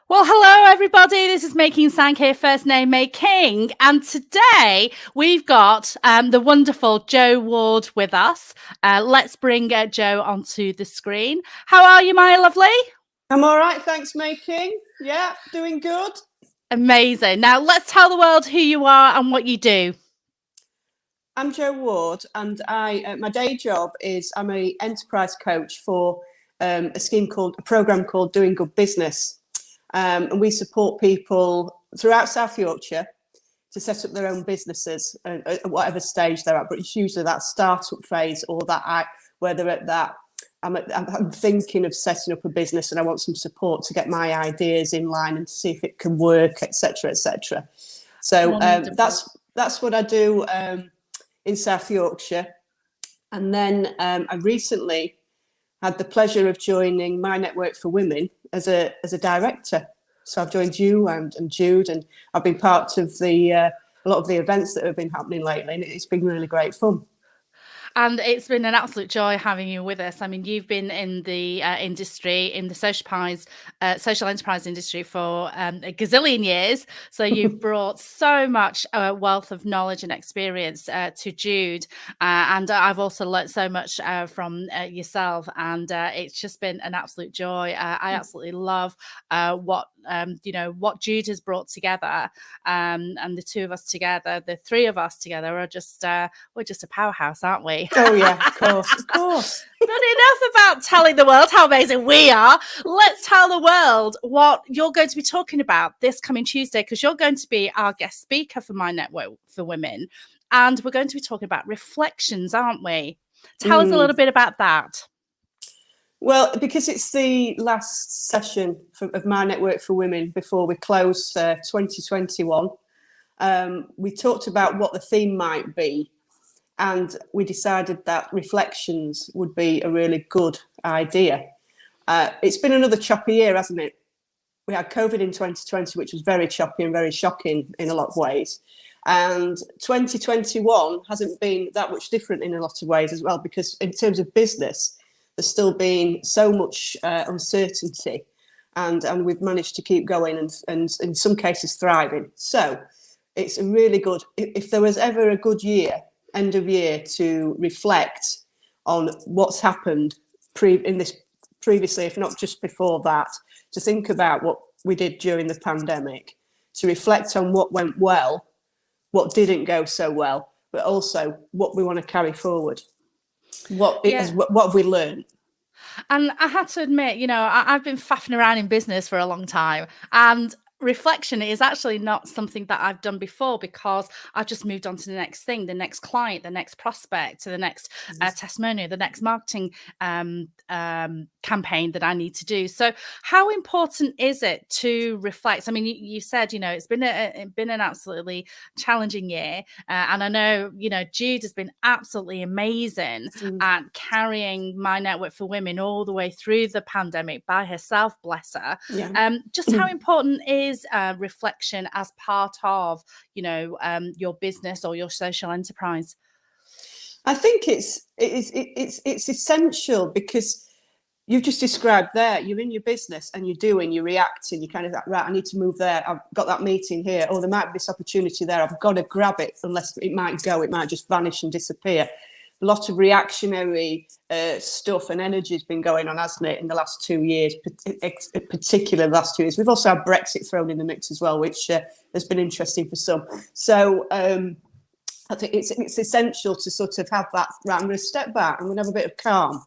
Well, hello, everybody. This is Making Sankey, first name Making. And today we've got the wonderful Jo Ward with us. Let's bring Jo onto the screen. How are you, my lovely? I'm all right, thanks, Making. Yeah, doing good. Amazing. Now, let's tell the world who you are and what you do. I'm Jo Ward, and my day job is I'm an enterprise coach for a program called Doing Good Business. And we support people throughout South Yorkshire to set up their own businesses at whatever stage they're at. But it's usually that startup phase or where they're at that. I'm thinking of setting up a business and I want some support to get my ideas in line and to see if it can work, etc., etc. So that's what I do in South Yorkshire. And then I recently had the pleasure of joining My Network for Women as a director. So I've joined you and Jude, and I've been part of a lot of the events that have been happening lately, and it's been really great fun. And it's been an absolute joy having you with us. I mean, you've been in the industry, in the social enterprise industry for a gazillion years. So you've brought so much wealth of knowledge and experience to Jude. And I've also learnt so much from yourself. And it's just been an absolute joy. I absolutely love what Jude has brought together. And the two of us together, the three of us together are just, we're just a powerhouse, aren't we? Oh yeah, of course. But enough about telling the world how amazing we are. Let's tell the world what you're going to be talking about this coming Tuesday, because you're going to be our guest speaker for My Network for Women. And we're going to be talking about reflections, aren't we? Tell us a little bit about that. Well, because it's the last session of My Network for Women before we close 2021, we talked about what the theme might be. And we decided that reflections would be a really good idea. It's been another choppy year, hasn't it? We had COVID in 2020, which was very choppy and very shocking in a lot of ways. And 2021 hasn't been that much different in a lot of ways as well, because in terms of business, there's still been so much uncertainty. And we've managed to keep going and in some cases thriving. So it's a really good, if there was ever a good year, end of year, to reflect on what's happened previously, if not just before that, to think about what we did during the pandemic, to reflect on what went well, what didn't go so well, but also what we want to carry forward. What have we learned? And I had to admit, I've been faffing around in business for a long time, and reflection is actually not something that I've done before, because I've just moved on to the next thing, the next client, the next prospect, to the next testimonial, the next marketing campaign that I need to do. So how important is it to reflect? I mean, you said, it's been an absolutely challenging year. And I know, Jude has been absolutely amazing at carrying My Network for Women all the way through the pandemic by herself, bless her. Yeah. Just how important is reflection as part of your business or your social enterprise? I think it's essential, because you've just described there, you're in your business and you're reacting, you're kind of like, right, I need to move there, I've got that meeting here, or there might be this opportunity there, I've got to grab it, unless it might just vanish and disappear. A lot of reactionary stuff and energy has been going on, hasn't it, in the last 2 years, particularly the last 2 years. We've also had Brexit thrown in the mix as well, which has been interesting for some. So I think it's essential to sort of have that, right, I'm going to step back, I'm going to have a bit of calm.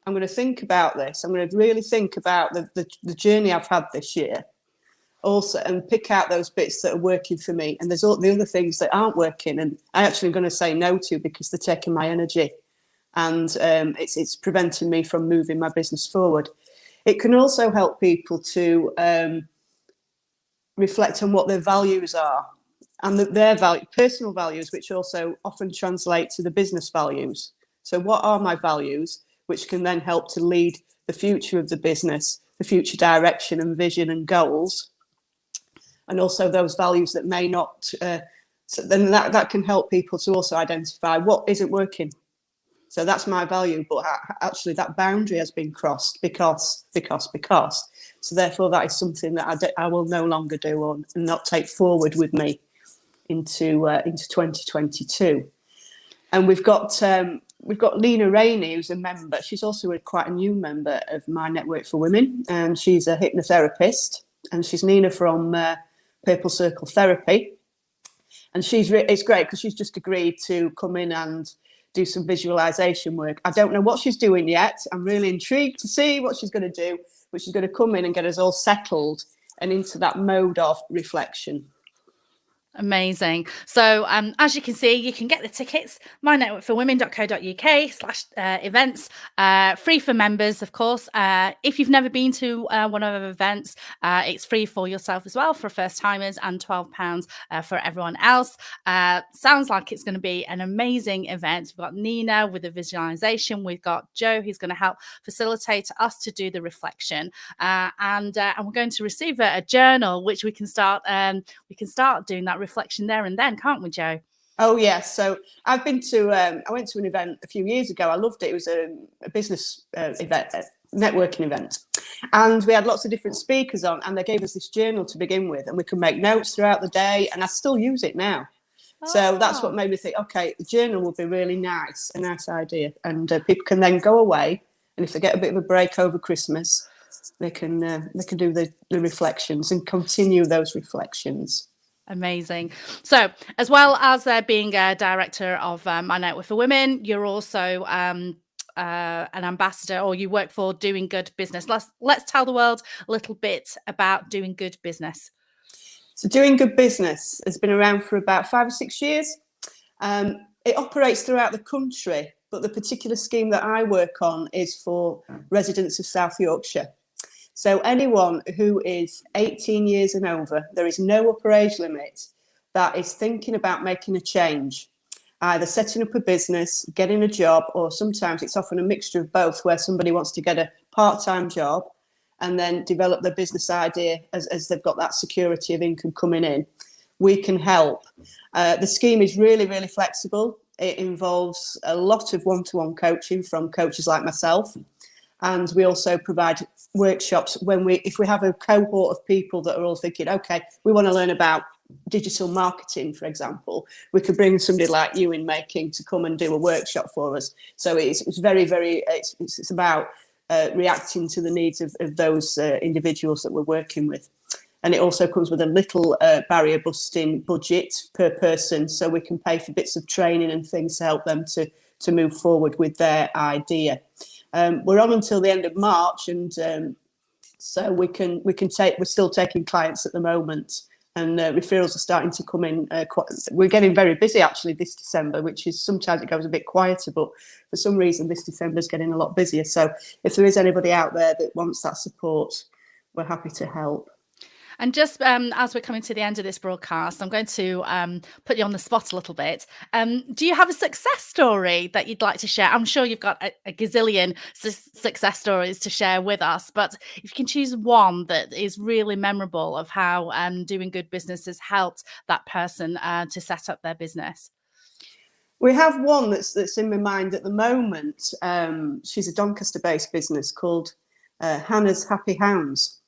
I'm going to think about this. I'm going to really think about the journey I've had this year also, and pick out those bits that are working for me. And there's all the other things that aren't working, and I actually am going to say no to, because they're taking my energy, and it's preventing me from moving my business forward. It can also help people to reflect on what their values are, and their personal values, which also often translate to the business values. So what are my values, which can then help to lead the future of the business, the future direction and vision and goals, and also those values that may not, so then that can help people to also identify what isn't working. So that's my value, but actually that boundary has been crossed because. So therefore that is something that I will no longer do and not take forward with me into 2022. And we've got Lena Rainey, who's a member. She's also quite a new member of My Network for Women, and she's a hypnotherapist. And she's Nina from Purple Circle Therapy. And it's great because she's just agreed to come in and do some visualization work. I don't know what she's doing yet. I'm really intrigued to see what she's going to do, but she's going to come in and get us all settled and into that mode of reflection. Amazing. So as you can see, you can get the tickets, mynetworkforwomen.co.uk/events, free for members, of course. If you've never been to one of our events, it's free for yourself as well for first timers, and £12 for everyone else. Sounds like it's going to be an amazing event. We've got Nina with the visualization. We've got Joe, who's going to help facilitate us to do the reflection. And we're going to receive a journal, which we can start doing that reflection there and then, can't we, Joe? Oh yes. So I've been to I went to an event a few years ago. I loved it. It was a business event, networking event, and we had lots of different speakers on, and they gave us this journal to begin with, and we could make notes throughout the day, and I still use it now. So that's what made me think, okay, the journal would be really nice, a nice idea, and people can then go away, and if they get a bit of a break over Christmas, they can do the reflections and continue those reflections. Amazing. So, as well as being a director of My Network for Women, you're also an ambassador, or you work for Doing Good Business. Let's tell the world a little bit about Doing Good Business. So Doing Good Business has been around for about 5 or 6 years. It operates throughout the country, but the particular scheme that I work on is for residents of South Yorkshire. So anyone who is 18 years and over, there is no upper age limit, that is thinking about making a change, either setting up a business, getting a job, or sometimes it's often a mixture of both, where somebody wants to get a part-time job and then develop their business idea as they've got that security of income coming in. We can help. The scheme is really, really flexible. It involves a lot of one-to-one coaching from coaches like myself. And we also provide workshops if we have a cohort of people that are all thinking, okay, we want to learn about digital marketing, for example, we could bring somebody like you in making to come and do a workshop for us. So it's very, very, it's about reacting to the needs of those individuals that we're working with. And it also comes with a little barrier busting budget per person, so we can pay for bits of training and things to help them to move forward with their idea. We're on until the end of March, and so we're still taking clients at the moment, and referrals are starting to come in. We're getting very busy actually this December, which is sometimes it goes a bit quieter, but for some reason this December is getting a lot busier. So if there is anybody out there that wants that support, we're happy to help. And just as we're coming to the end of this broadcast, I'm going to put you on the spot a little bit. Do you have a success story that you'd like to share? I'm sure you've got a gazillion success stories to share with us, but if you can choose one that is really memorable of how Doing Good Business has helped that person to set up their business. We have one that's in my mind at the moment. She's a Doncaster-based business called Hannah's Happy Hounds.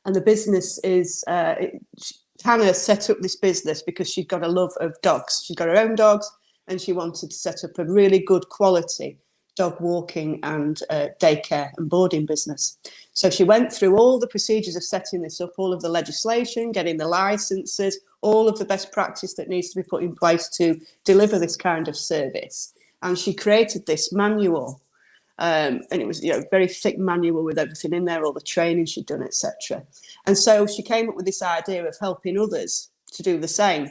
And the business is, Hannah set up this business because she'd got a love of dogs. She's got her own dogs, and she wanted to set up a really good quality dog walking and daycare and boarding business. So she went through all the procedures of setting this up, all of the legislation, getting the licenses, all of the best practice that needs to be put in place to deliver this kind of service. And she created this manual. And it was, very thick manual with everything in there, all the training she'd done, etc. And so she came up with this idea of helping others to do the same.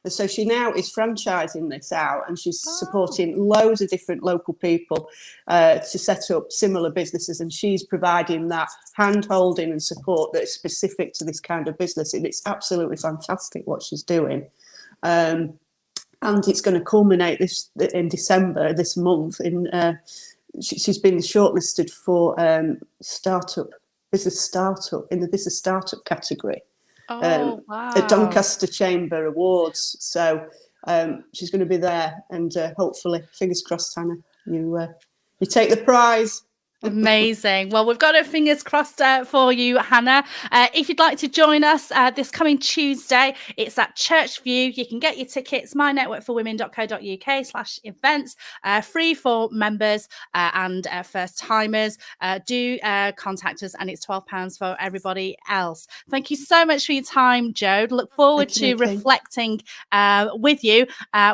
And so she now is franchising this out, and she's supporting loads of different local people to set up similar businesses. And she's providing that hand-holding and support that is specific to this kind of business. And it's absolutely fantastic what she's doing. And and it's going to culminate in December this month. She's been shortlisted for business startup in the business startup category at Doncaster Chamber Awards. So she's going to be there, and hopefully, fingers crossed, Hannah, you take the prize. Amazing. Well, we've got our fingers crossed for you, Hannah. If you'd like to join us this coming Tuesday, it's at Churchview. You can get your tickets, mynetworkforwomen.co.uk/events, free for members and first timers. Do contact us, and it's £12 for everybody else. Thank you so much for your time, Jode. Look forward to reflecting with you,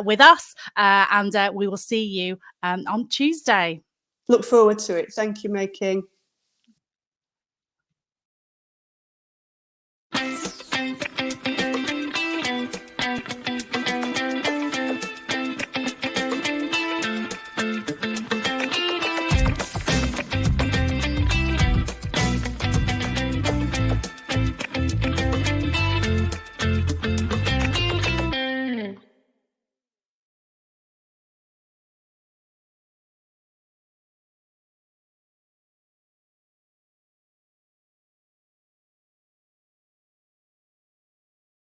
with us, and we will see you on Tuesday. Look forward to it. Thank you, May King.